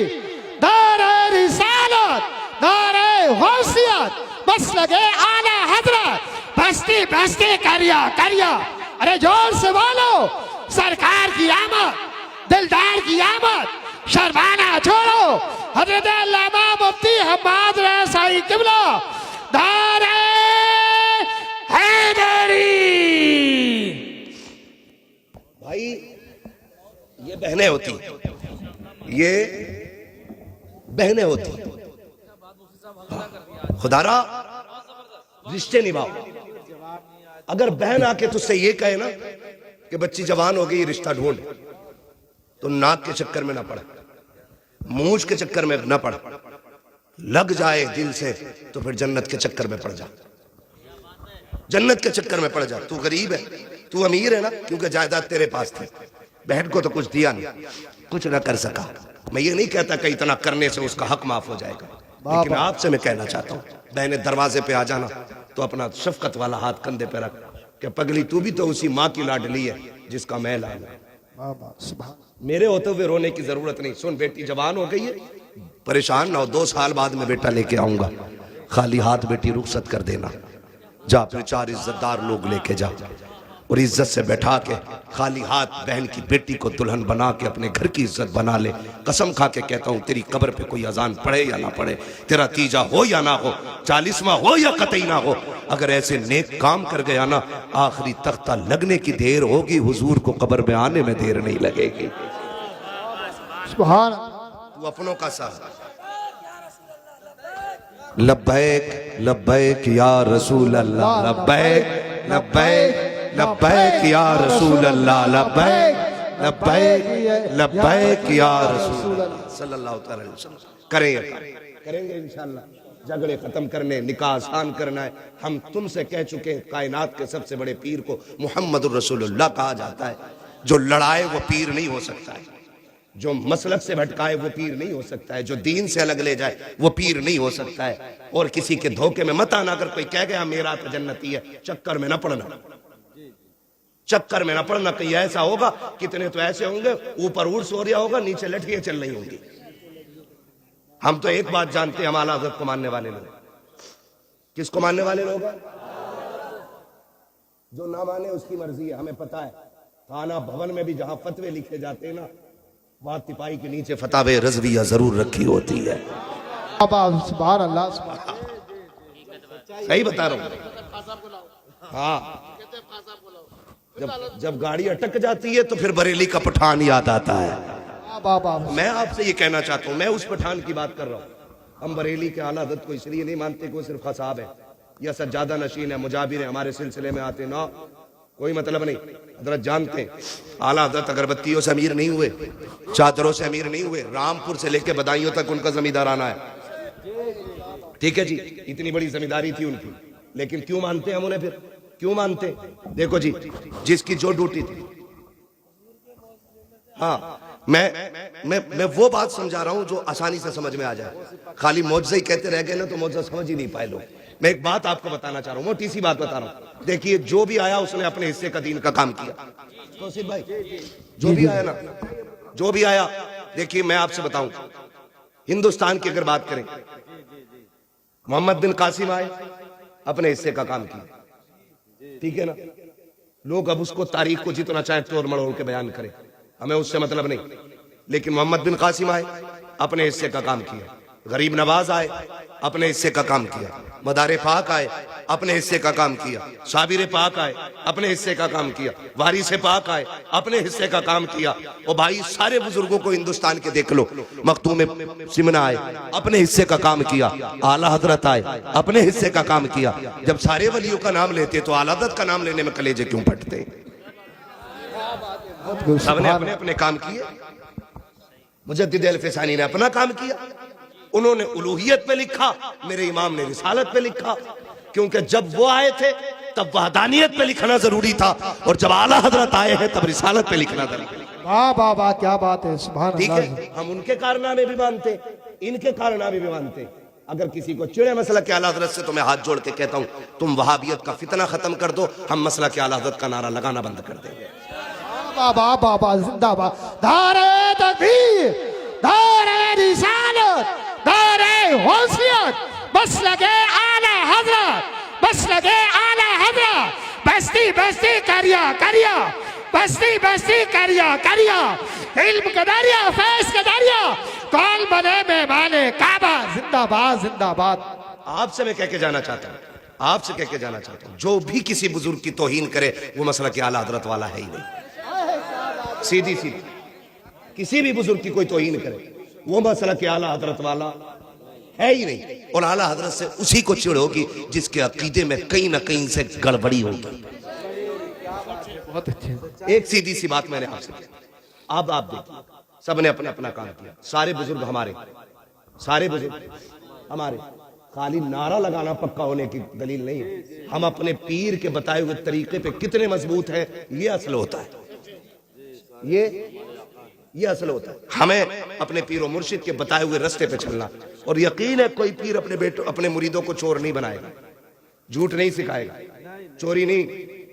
नारे रिसालत, नारे गौसियत, बस लगे आला हजरत, बस्ती बस्ती करिया करिया। अरे जोर से बोलो सरकार की आमद, दिलदार की आमद, शर्माना छोड़ो। हजरत अल्लामा मुफ्ती हम्माद रसाई किबला नारे हैदरी। भाई ये बहनें होती, ये बहनें होती, खुदारा रिश्ते निभाओ। अगर बहन आके तुझसे ये कहे ना कि बच्ची जवान हो गई रिश्ता ढूंढ, तो नाक के चक्कर में ना पड़, मूंछ के चक्कर में ना पड़, लग जाए दिल से तो फिर जन्नत के चक्कर में पड़ जा, जन्नत के चक्कर में पड़ जा। तू गरीब है, तू अमीर है ना, क्योंकि जायदाद तेरे पास थी, बहन को तो कुछ दिया नहीं, कुछ ना कर सका। मैं ये नहीं कहता कि इतना करने से उसका हक माफ हो जाएगा, लेकिन आपसे मैं कहना चाहता हूँ बहने दरवाजे पे आ जाना तो अपना शफकत वाला हाथ कंधे पे रख कि पगली तू भी तो उसी माँ की लाडली है जिसका मैं लाल हूं, मेरे होते हुए रोने की जरूरत नहीं। सुन बेटी जवान हो गई है, परेशान ना हो, 2 साल बाद में बेटा लेके आऊंगा, खाली हाथ बेटी रुखसत कर देना, जा फिर 4 इज्जतदार लोग लेके जा और इज्जत से बैठा के खाली हाथ बहन की बेटी को दुल्हन बना के अपने घर की इज्जत बना ले। कसम खा के कहता हूं तेरी कब्र पे कोई अजान पढ़े या ना पढ़े, तेरा तीजा हो या ना हो, 40वां हो या कतई ना हो, अगर ऐसे नेक काम कर गया ना, आखिरी तख्ता लगने की देर होगी, हुजूर को कब्र में आने में देर नहीं लगेगी। सुभान तू अपनों का साथ लब्बैक लब्बैक या रसूल अल्लाह, लब्बैक लब्बैक लब्बैक या रसूल अल्लाह, लब्बैक लब्बैक लब्बैक या रसूल अल्लाह सल्लल्लाहु अलैहि वसल्लम। करेंगे इंशाअल्लाह। झगड़े खत्म करने, निकाह आसान करना है। हम तुमसे कह चुके हैं कायनात के सबसे बड़े पीर को मुहम्मदुर रसूलुल्लाह कहा जाता है। जो लड़ाए वो पीर नहीं हो सकता है, जो मसलक से भटकाए वो पीर नहीं हो सकता है, जो दीन से अलग ले जाए वो पीर नहीं हो सकता है। और किसी के धोखे में मत आना। अगर कोई कह गया मेरा तो जन्नती है, चक्कर में ना पड़ना, चक्कर में ना पड़ना। कहीं ऐसा होगा, कितने तो ऐसे होंगे ऊपर ऊर्स हो रहा होगा, नीचे लठियां चल रही होंगी। हम तो एक बात जानते हैं, हम आला हज़रत को मानने वाले लोग। किसको मानने वाले लोग हैं? जो ना माने उसकी मर्जी है, हमें पता है। थाना भवन में भी जहां फतवे लिखे जाते हैं ना, वहां तिपाही के नीचे फतावे रज़विया जरूर रखी होती है। सुभान अल्लाह, सही बता रहा हूं। हाँ, जब गाड़ी अटक जाती है तो फिर बरेली का पठान याद आता है। मैं आपसे ये कहना चाहता हूं, मैं उस पठान की बात कर रहा हूं। हम बरेली के आला हज़रत को इसलिए नहीं मानते कि वो सिर्फ खसाब है या सज्जादा नशीन है, मुजाबिर है, हमारे सिलसिले में आते ना, कोई मतलब नहीं। हजरत जानते हैं आला हज़रत अगरबत्तियों से अमीर नहीं हुए, चादरों से अमीर नहीं हुए, रामपुर से लेके बदायूं तक उनका जमींदाराना है। ठीक है जी, इतनी बड़ी जमींदारी थी उनकी, लेकिन क्यों मानते हम उन्हें? फिर क्यों मानते? देखो जी, जिसकी जो ड्यूटी थी, हाँ, मैं वो बात समझा रहा हूं जो आसानी से समझ में आ जाए। खाली मौजज़ा ही कहते रह गए ना तो मौजज़ा समझ ही नहीं पाए लोग। मैं एक बात आपको बताना चाह रहा हूं, मोटी सी बात बता रहा हूं। देखिए, जो भी आया उसने अपने हिस्से का दीन का काम किया। तौसीफ भाई, जो भी आया ना, जो भी आया, देखिए मैं आपसे बताऊं, हिंदुस्तान की अगर बात करें, मोहम्मद बिन कासिम आए, अपने हिस्से का काम किया, ठीक है ना। लोग अब उसको तारीख को जितना चाहे तोड़ मड़ोड़ के बयान करें, हमें उससे मतलब नहीं। लेकिन मोहम्मद बिन कासिम आए, अपने हिस्से का काम किया। गरीब नवाज आए, अपने हिस्से का काम किया। मदारे पाक आए, अपने हिस्से का काम किया। साबिर पाक आए, अपने हिस्से का काम किया। वारिस पाक आए, अपने हिस्से का काम किया। और भाई सारे बुजुर्गों को हिंदुस्तान के देख लो। मखदूम सिमना आए, अपने हिस्से का काम किया। आला हजरत आए, अपने हिस्से का काम किया। जब सारे वलियों का नाम लेते तो आला हजरत का नाम लेने में कलेजे क्यों फटते? सबने अपने अपने काम किए। मुजद्दिद अल-फिसानी ने अपना काम किया, उन्होंने उलूहियत पे लिखा, मेरे इमाम ने रिसालत पे लिखा। क्योंकि जब वो आए थे तब वहदानियत पे लिखना जरूरी था, और जब आला हजरत आए हैं तब रिसालत पे लिखना जरूरी। वाह वाह वाह, क्या बात है, सुभान ठीक अल्लाह। है, हम उनके कारनामे भी मानते, इनके कारनामे भी मानते। अगर किसी को चिड़े मसला के आला हजरत से, तो मैं हाथ जोड़ के कहता हूं, तुम वहाबियत का फितना खत्म कर दो, हम मसला के आला हजरत का नारा लगाना बंद कर देंगे। बाबा बाबा जिंदाबाद। दारे तकबीर, दारे रिसालत, दारे गौसियत, बस लगे आला हजरत, बस लगे आला हजरत। बस्ती बस्ती करिया करिया, बस्ती बस्ती करिया करिया, इल्म का दरिया, फैज़ का दरिया, कौन बने मेहमाने काबा। जिंदाबाद जिंदाबाद। आपसे मैं कह के जाना चाहता हूं, आपसे कह के जाना चाहता हूं, जो भी किसी बुजुर्ग की तौहीन करे वो मसला के आला हजरत वाला है ही नहीं। सीधी सीधी किसी भी बुजुर्ग की कोई तौहीन करे वो मसला के आला हजरत वाला है ही नहीं। और आला हजरत से उसी को चिढ़ होगी जिसके अकीदे में कहीं ना कहीं से गड़बड़ी होगी। बहुत अच्छे। एक सीधी सी बात मैंने आपसे की, अब आप देखिए, सबने अपना अपना काम किया। सारे बुजुर्ग हमारे, सारे बुजुर्ग हमारे। खाली नारा लगाना पक्का होने की दलील नहीं है। हम अपने पीर के बताए हुए तरीके पे कितने मजबूत हैं, ये असल होता है। ये असल होता है। हमें अपने पीर और मुर्शिद के बताए हुए रास्ते पे चलना। और यकीन है कोई पीर अपने बेटों, अपने मुरीदों को चोर नहीं बनाएगा, झूठ नहीं सिखाएगा, चोरी नहीं,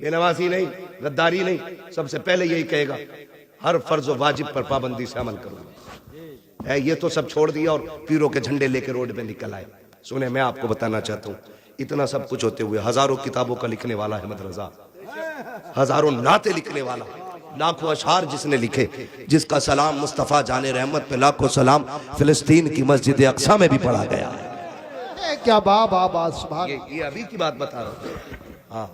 बेनवासी नहीं, गद्दारी नहीं। सबसे पहले यही कहेगा, हर फर्ज और वाजिब पर पाबंदी से अमल करो। है ये तो सब छोड़ दिया और पीरों के झंडे लेके रोड पे निकल आए। सुने, मैं आपको बताना चाहता हूँ, इतना सब कुछ होते हुए हजारों किताबों का लिखने वाला अहमद रजा, हजारों नाते लिखने वाला, लाखों अशार जिसने लिखे, जिसका सलाम मुस्तफ़ा जाने रहमत पे लाखों सलाम फिलिस्तीन की मस्जिद अक्सा में भी पढ़ा गया है। क्या बाबा सुभान। ये अभी की बात बता रहा हूँ। हाँ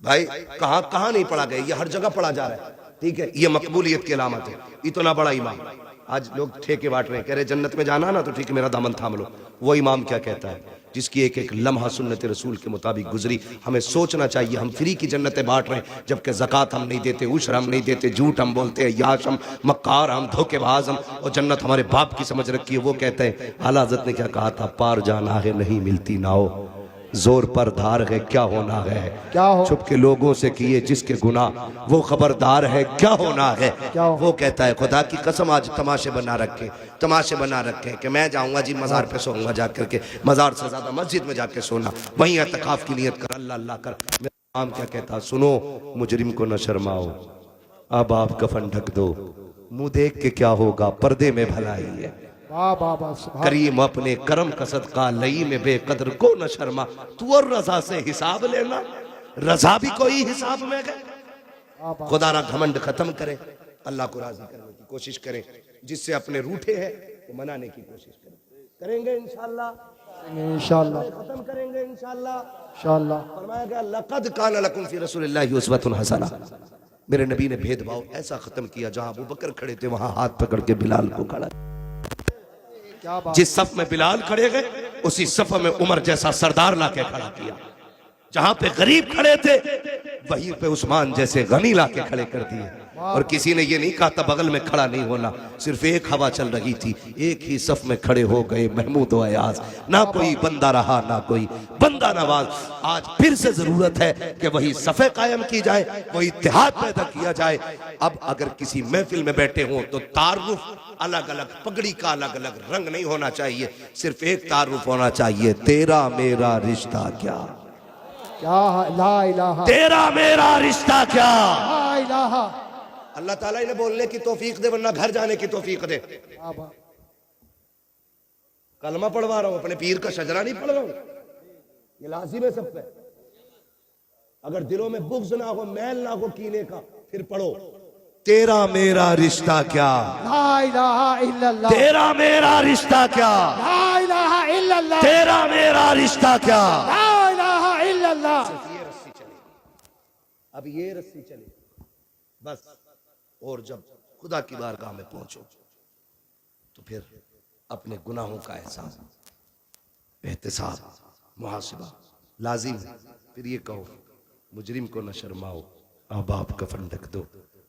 भाई, कहाँ नहीं पढ़ा गया, ये हर जगह पढ़ा जा रहा है। ठीक है, ये मकबूलियत की अलामत है। इतना बड़ा इमाम, आज लोग ठेके बांट रहे हैं, कह रहे जन्नत में जाना ना तो ठीक है मेरा दामन थाम लो। वो इमाम क्या कहता है, जिसकी एक एक लम्हा सुन्नत रसूल के मुताबिक गुजरी। हमें सोचना चाहिए, हम फ्री की जन्नतें बांट रहे हैं, जबकि ज़कात हम नहीं देते, उश्र हम नहीं देते, झूठ हम बोलते हैं, याश हम, मक्कार हम, धोखेबाज हम, और जन्नत हमारे बाप की समझ रखी है। वो कहते हैं, आला हज़रत ने क्या कहा था, पार जाना है नहीं मिलती नाओ, जोर पर धार है क्या होना है, क्या हो छुप के लोगों से किए जिसके गुनाह वो खबरदार है क्या होना है। क्या हो? वो कहता है, खुदा की कसम आज तमाशे बना रखे, तमाशे बना रखे कि मैं जाऊंगा जी मजार पे सोऊंगा जाकर के, मजार से ज्यादा मस्जिद में जाके सोना, वहीं एतकाफ की नियत कर, अल्लाह अल्लाह कर। मेरा इमाम क्या कहता, सुनो मुजरिम को न शर्माओ, अब आप कफन ढक दो, मुंह देख के क्या होगा, पर्दे में भलाई है। बाबा सुभान। करीम अपने करम का सदका लई में बेकदर को न शर्मा, तू और रजा से हिसाब लेना, रजा भी कोई हिसाब में गए। खुदा ना घमंड खत्म करे, अल्लाह को राजी करने की कोशिश करें, जिससे अपने रूठे हैं वो मनाने की कोशिश करेंगे इंशाअल्लाह, इंशाअल्लाह खत्म करेंगे इंशाअल्लाह। इंशाअल्लाह। फरमाया गया, लक़द कान लकुम फी रसूलिल्लाहि उस्वतुन हसना। मेरे नबी ने भेदभाव ऐसा खत्म किया, जहां अबू बकर खड़े थे वहां हाथ पकड़ के बिलाल को खड़ा, जिस सफ में बिलाल खड़े गए उसी सफ में उमर जैसा सरदार लाके खड़ा किया, जहां पे गरीब खड़े थे वहीं पे उस्मान जैसे गनी लाके खड़े कर दिए। और किसी ने ये नहीं कहा था बगल में खड़ा नहीं होना, सिर्फ एक हवा चल रही थी, एक ही सफ में खड़े हो गए महमूद व अयाज। ना कोई बंदा रहा ना कोई बंदा नवाज। आज फिर से जरूरत है कि वही सफ़े कायम की जाए, वही इत्तेहाद पैदा किया जाए। अब अगर किसी महफिल में बैठे हों तो तारुफ अलग अलग, पगड़ी का अलग अलग रंग नहीं होना चाहिए, सिर्फ एक तारुफ होना चाहिए, तेरा मेरा रिश्ता क्या, ला इलाहा, तेरा मेरा रिश्ता क्या। ला इलाहा। अल्लाह ताला इन्हें बोलने की तौफीक दे, वरना घर जाने की तौफीक दे। कलमा पढ़वा रहा हूं, अपने पीर का शजरा नहीं पढ़ रहा हूं, ये लाजिम है सब पे। अगर दिलों में बुग़्ज़ ना हो, मैल ना हो कीने का, फिर पढ़ो तेरा मेरा रिश्ता क्या, ला इलाहा इल्लल्लाह, तेरा मेरा रिश्ता क्या, ला इलाहा इल्लल्लाह, तेरा मेरा रिश्ता क्या। ला इलाहा इल्लल्लाह। ये रस्सी चली, अब ये रस्सी चली बस। और जब खुदा की बारगाह में पहुंचो तो फिर अपने गुनाहों का एहसास, एहतिसाब, मुहासिबा लाजिम है। फिर ये कहो मुजरिम को न शर्माओ, अब आप कफन ढक दो,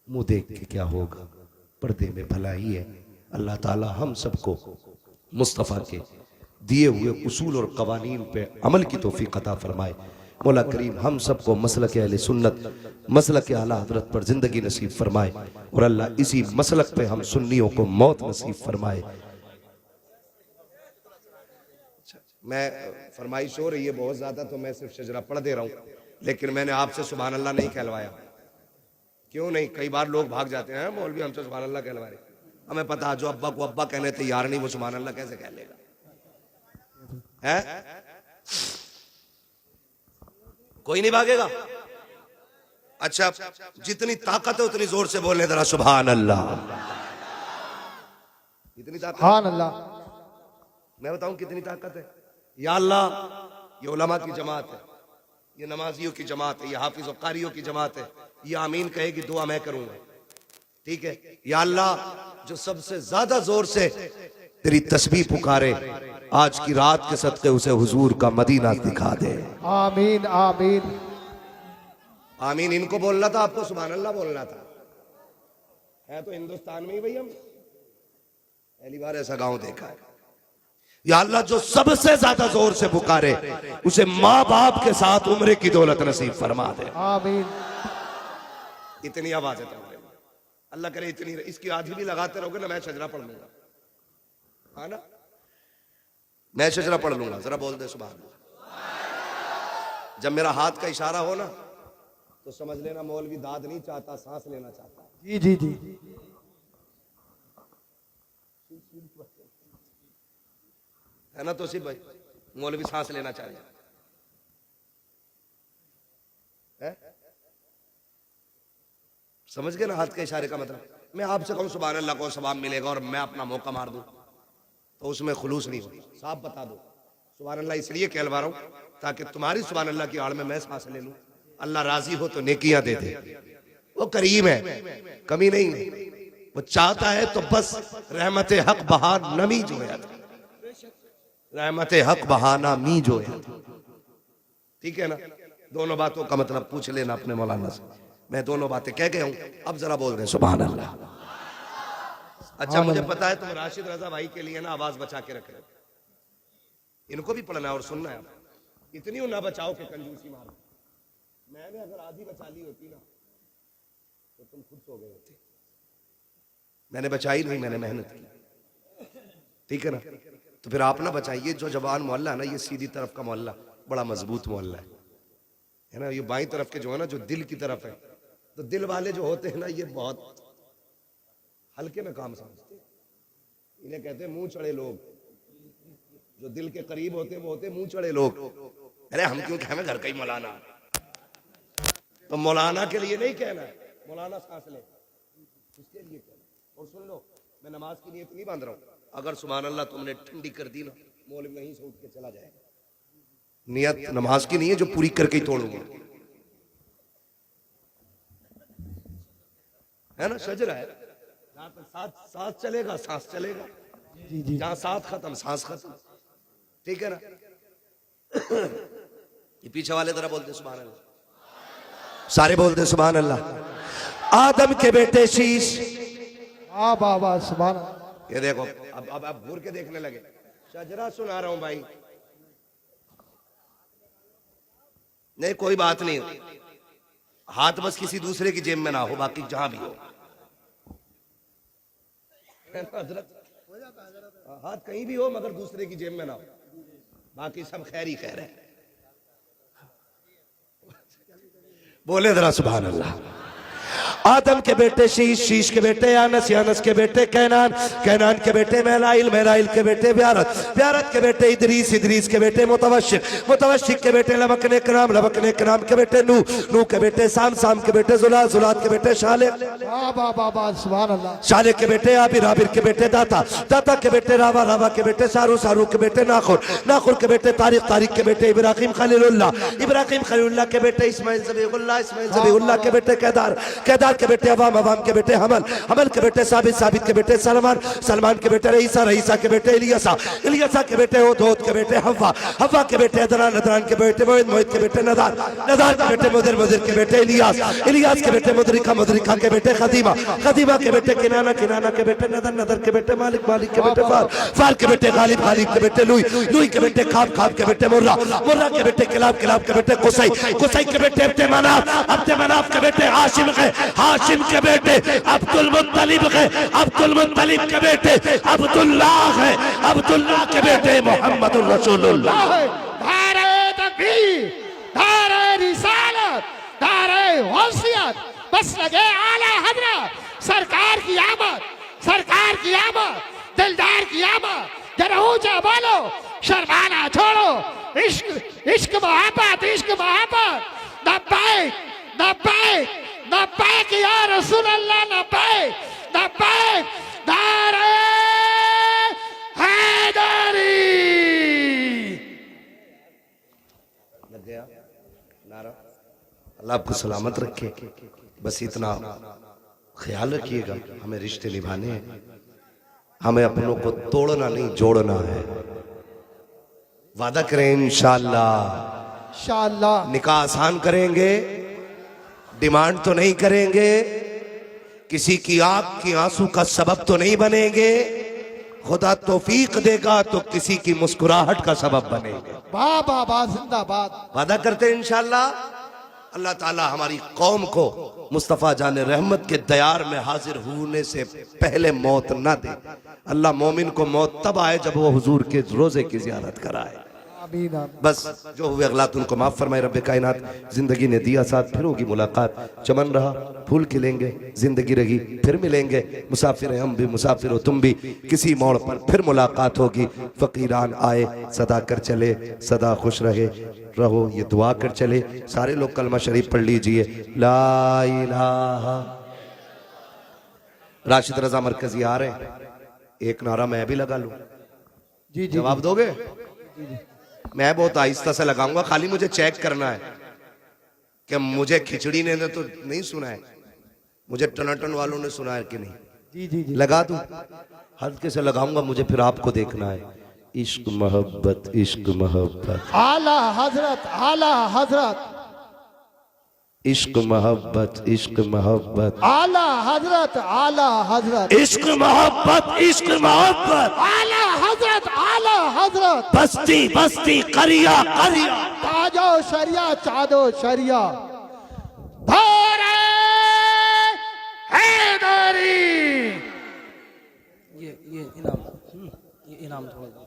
मुंह देख के क्या होगा, पर्दे में भलाई है। अल्लाह ताला हम सबको मुस्तफ़ा के दिए हुए उसूल और कवानीन पे अमल की तौफीक अता फरमाए। मौला करीम हम सबको मसलक अहले सुन्नत, मसलक आला हज़रत पर ज़िंदगी नसीब फरमाए, और अल्लाह इसी मसलक पे हम सुन्नियों को मौत नसीब फरमाए। मैं फरमाइश हो रही है बहुत ज़्यादा, तो मैं सिर्फ शजरा पढ़ दे रहा हूँ, लेकिन मैंने आपसे सुभान अल्लाह नहीं कहलवाया। क्यों नहीं? कई बार लोग भाग जाते हैं, मौलवी हमसे सुभान अल्लाह कहलवा रहे, हमें पता जो अब्बा को अब्बा कहने तैयार नहीं, वो सुभान अल्लाह कैसे कह लेगा है? कोई नहीं भागेगा। अच्छा, जितनी ताकत है उतनी जोर से बोलने जरा सुभान अल्लाह। इतनी ताकत, सुभान अल्लाह। मैं बताऊं कितनी ताकत है। या अल्लाह, ये उलमा की जमात है, ये नमाजियों की जमात है, ये हाफिज और कारियों की जमात है, ये आमीन कहेगी, दुआ मैं करूंगा, ठीक है। या अल्लाह, जो सबसे ज्यादा जोर से तेरी तस्बीह पुकारे, आज की रात के सदके उसे हुजूर का मदीना दिखा दे। आमीन आमीन आमीन इनको बोलना था, आपको सुभान अल्लाह बोलना था। है तो हिंदुस्तान में ही भाई, हम पहली बार ऐसा गांव देखा है। या अल्लाह, जो सबसे ज्यादा जोर से पुकारे उसे माँ बाप के साथ उम्र की दौलत नसीब फरमा दे। आमीन। इतनी आवाज है तुम्हारे में, अल्लाह करे इतनी। इसकी आधी भी लगाते रहोगे ना, मैं शजरा पढ़ लूंगा, हाँ ना, मैं शजरा पढ़ लूंगा। जरा बोल दे सुभान अल्लाह। जब मेरा हाथ का इशारा हो ना तो समझ लेना मौलवी दाद नहीं चाहता, सांस लेना चाहता है। जी जी जी। है ना तो सिर्फ भाई, मौलवी सांस लेना चाहिए है? समझ गए ना हाथ के इशारे का मतलब? मैं आपसे कहूं सुभान अल्लाह को सवाब मिलेगा और मैं अपना मौका मार दूं तो उसमें खुलूस नहीं होती। साफ बता दो सुभान अल्लाह इसलिए कहलवा रहा हूं ताकि तुम्हारी सुभान अल्लाह की आड़ में मैं सांस ले लूं। अल्लाह राजी हो तो नेकियां दे दे, वो करीम है, कमी नहीं है। वो चाहता है तो बस रहमत हक बहा नमी जो है, रहमत हक बहाना मी जो है, ठीक है ना। दोनों बातों का मतलब पूछ लेना अपने मौलाना से। मैं दोनों बातें कह गया हूं, अब जरा बोल रहे सुभान अल्लाह। अच्छा, मुझे पता है तुम राशिद रजा भाई के लिए ना आवाज बचा के रख रहे हो, इनको भी पढ़ना है और सुनना है। इतनी ना बचाओ कि कंजूसी मारो। मैंने अगर आधी बचा ली होती ना तो तुम खुद सो गए होते। मैंने बचाई नहीं, मैंने मेहनत की, ठीक है ना। तो फिर आप ना बचाइए। जो जवान मोहल्ला है ना, ये सीधी तरफ का मोहल्ला बड़ा मजबूत मोहल्ला है ना। ये बाई तरफ के जो है ना, जो दिल की तरफ है, तो दिल वाले जो होते हैं ना, ये बहुत हल्के में काम समझते हैं। इन्हें कहते हैं मुंह चढ़े लोग। जो दिल के करीब होते हैं वो होते हैं मुंह चढ़े लोग। अरे हम क्यों कहें घर का ही मौलाना, तो मौलाना के लिए नहीं कहना है, मौलाना सांस ले उसके लिए कहना। और सुन लो, मैं नमाज की नीयत नहीं बांध रहा हूं। अगर सुभान अल्लाह तुमने ठंडी कर दी ना, मौलवी वहीं से उठ के चला जाएगा। नियत नमाज की नहीं है जो पूरी करके ही तोड़ूंगा, है ना। शजरा है, जहां तक सांस चलेगा सांस चलेगा, जहां सांस खत्म सांस खत्म, ठीक है ना। ये पीछे वाले तरह बोलते सुभान अल्लाह, सारे बोलते सुभान अल्लाह। आदम के बेटे शीश। वाह वाह वाह सुभान अल्लाह। ये देखो अब आप घूर के देखने लगे, शजरा सुना रहा हूं भाई। नहीं कोई बात नहीं, हाथ बस किसी दूसरे की जेब में ना हो, बाकी जहां भी हो हजरत, हाथ कहीं भी हो मगर दूसरे की जेब में ना हो, बाकी सब खैर ही खैर है। बोले जरा सुभान अल्लाह। आदम के बेटे शीश, शीश के बेटे यानस, यानस के बेटे कैनान, कैनान के बेटे महलाइल, महलाइल के बेटे ब्यारत, ब्यारत के बेटे इदरीस, इदरीस के बेटे मुतवशिक, मुतवशिक के बेटे लबक ने कराम, लबक ने कराम के बेटे नू, नू के बेटे साम, साम के बेटे जुलात, जुलात के बेटे शाले, वाह वाह वाह वाह सुभान अल्लाह। शाले के बेटे आबिर, आबिर के बेटे दाता, दाता के बेटे रावा, रावा के बेटे सारू, सारू के बेटे नाखुर, नाखुर के बेटे तारिक, तारिक के बेटे इब्राहिम खलीलुल्लाह, इब्राहिम खलीलुल्लाह के बेटे इस्माइल ज़बीहुल्लाह, इस्माइल ज़बीहुल्लाह के बेटे केदार, केदार के बेटे अवाम, अवाम के बेटे हमल, हमल के बेटे साबित, साबित के बेटे सलमान, सलमान के बेटे रईसा, रईसा के बेटे इलियासा, इलियासा के बेटे होद, होद के बेटे हव्वा, हव्वा के बेटे अदनान, अदनान के बेटे मोहित, मोहित के बेटे नदार, नदार के बेटे मुदिर, मुदिर के बेटे इलियास, इलियास के बेटे मुदरिका, मुदरिका के बेटे खदीमा, खदीमा के बेटे किनाना, किनाना के बेटे नदर, नदर के बेटे मालिक, मालिक के बेटे फार, फार के बेटे गालिब, गालिब के बेटे लुई, लुई के बेटे खाब, खाब के बेटे मुर्रा, मुर्रा के बेटे किलाब, किलाब के बेटे कुसै, कुसै के बेटे अब्दे मनाफ, अब्दे मनाफ के बेटे हाशिम है, हाशिम के बेटे अब्दुल मुत्तलिब है, अब्दुल मुत्तलिब के बेटे अब्दुल्लाह है, अब्दुल्लाह के बेटे मोहम्मद रसूलुल्लाह। नारे तकबीर, नारे रिसालत, नारे वसीयत, बस लगे आला हजरत सरकार की आमद, सरकार की आमद, दिलदार की आमद। जरा ऊंचा बोलो, शर्माना छोड़ो, इश्क इश्क मोहब्बत, इश्क मोहब्बत। नब्बैक नब्बैक नब्बैक या रसूल अल्लाह, नब्बैक नब्बैक, नारे हैदरी। लग गया नारा। अल्लाह आपको सलामत रखे, बस इतना ख्याल रखिएगा, हमें रिश्ते निभाने हैं, हमें अपनों को तोड़ना नहीं जोड़ना है। वादा करें इंशाअल्लाह, इंशाअल्लाह निकाह आसान करेंगे, डिमांड तो नहीं करेंगे, किसी की आंख की आंसू का सबब तो नहीं बनेंगे, खुदा तौफीक देगा तो किसी की मुस्कुराहट का सबब बनेंगे। वाह वाह वाह जिंदाबाद। वादा करते हैं इंशाअल्लाह। अल्लाह ताला हमारी कौम को मुस्तफ़ा जान रहमत के दयार में हाजिर होने से पहले मौत न दे। अल्लाह मोमिन को मौत तब आए जब वो हुजूर के रोजे की जियारत कराए। आमीन आमीन। बस जो हुए अगलात उनको माफ फरमाए रब्बे कायनात। जिंदगी ने दिया साथ, फिर होगी मुलाकात, चमन रहा फूल खिलेंगे, जिंदगी रही फिर मिलेंगे, मुसाफिर हैं हम भी, मुसाफिर हो तुम भी, किसी मोड़ पर फिर मुलाकात होगी। फकीरान आए सदा कर चले, सदा खुश रहे रहो ये दुआ कर चले। सारे लोग कलमा शरीफ पढ़ लीजिए, ला इलाहा। राशिद रजा मरकजी आ रहे हैं, एक नारा मैं भी लगा लूं, जी जी जवाब दोगे? मैं बहुत आहिस्ता से लगाऊंगा, खाली मुझे चेक करना है कि मुझे खिचड़ी ने तो नहीं सुना है, मुझे टनाटन वालों ने सुना है कि नहीं। जी जी जी। लगा दूं, हल्के से लगाऊंगा, मुझे फिर आपको देखना है। इश्क मोहब्बत, इश्क मोहब्बत, आला हजरत, आला हजरत, इश्क मोहब्बत, इश्क मोहब्बत, आला हजरत, आला हजरत, इश्क मोहब्बत, इश्क मोहब्बत, आला हजरत, आला हजरत। बस्ती बस्ती करिया करिया, ताजो शरिया, चादो शरिया, धारे हैदरी। ये इनाम थोड़ा